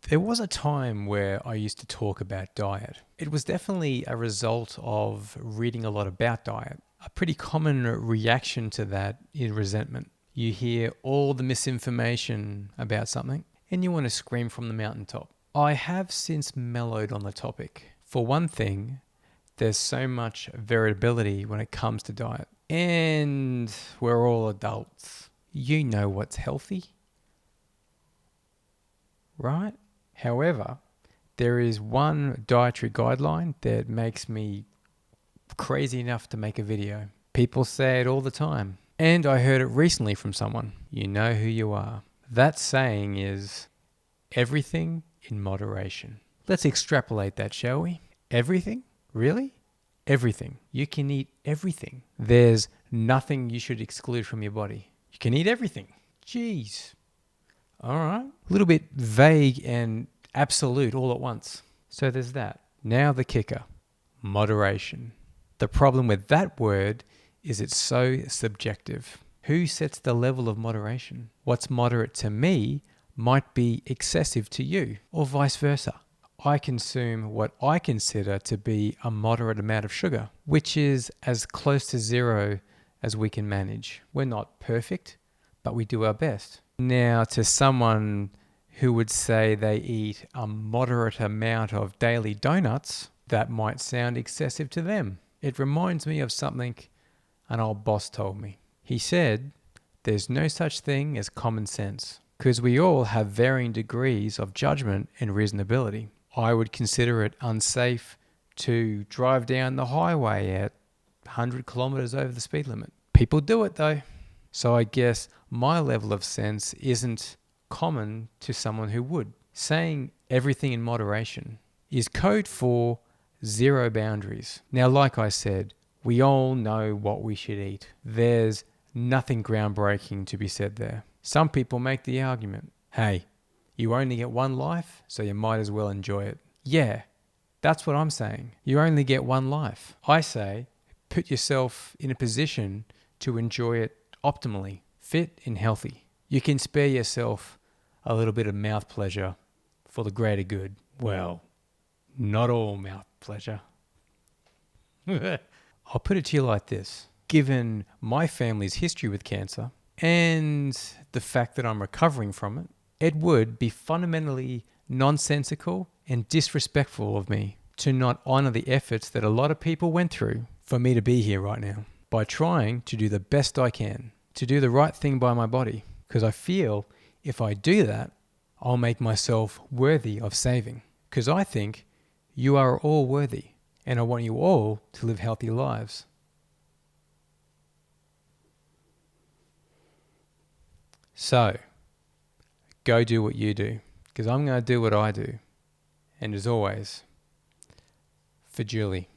There was a time where I used to talk about diet. It was definitely a result of reading a lot about diet. A pretty common reaction to that is resentment. You hear all the misinformation about something and you want to scream from the mountaintop. I have since mellowed on the topic. For one thing, there's so much variability when it comes to diet. And we're all adults. You know what's healthy, right? However, there is one dietary guideline that makes me crazy enough to make a video. People say it all the time. And I heard it recently from someone. You know who you are. That saying is everything in moderation. Let's extrapolate that, shall we? Everything? Really? Everything. You can eat everything. There's nothing you should exclude from your body. You can eat everything. Jeez. All right. A little bit vague and absolute all at once. So there's that. Now the kicker. Moderation. The problem with that word is it's so subjective. Who sets the level of moderation? What's moderate to me might be excessive to you, or vice versa. I consume what I consider to be a moderate amount of sugar, which is as close to zero as we can manage. We're not perfect, but we do our best. Now, to someone who would say they eat a moderate amount of daily donuts, that might sound excessive to them. It reminds me of something an old boss told me. He said, there's no such thing as common sense, because we all have varying degrees of judgment and reasonability. I would consider it unsafe to drive down the highway at 100 kilometers over the speed limit. People do it though. So I guess my level of sense isn't common to someone who would. Saying everything in moderation is code for zero boundaries. Now, like I said, we all know what we should eat. There's nothing groundbreaking to be said there. Some people make the argument, hey, you only get one life, so you might as well enjoy it. Yeah, that's what I'm saying. You only get one life. I say, put yourself in a position to enjoy it optimally, fit and healthy. You can spare yourself a little bit of mouth pleasure for the greater good. Well, not all mouth pleasure. I'll put it to you like this. Given my family's history with cancer and the fact that I'm recovering from it, it would be fundamentally nonsensical and disrespectful of me to not honor the efforts that a lot of people went through for me to be here right now by trying to do the best I can, to do the right thing by my body. Because I feel if I do that, I'll make myself worthy of saving. Because I think you are all worthy, and I want you all to live healthy lives. So, go do what you do, because I'm going to do what I do. And as always, for Julie.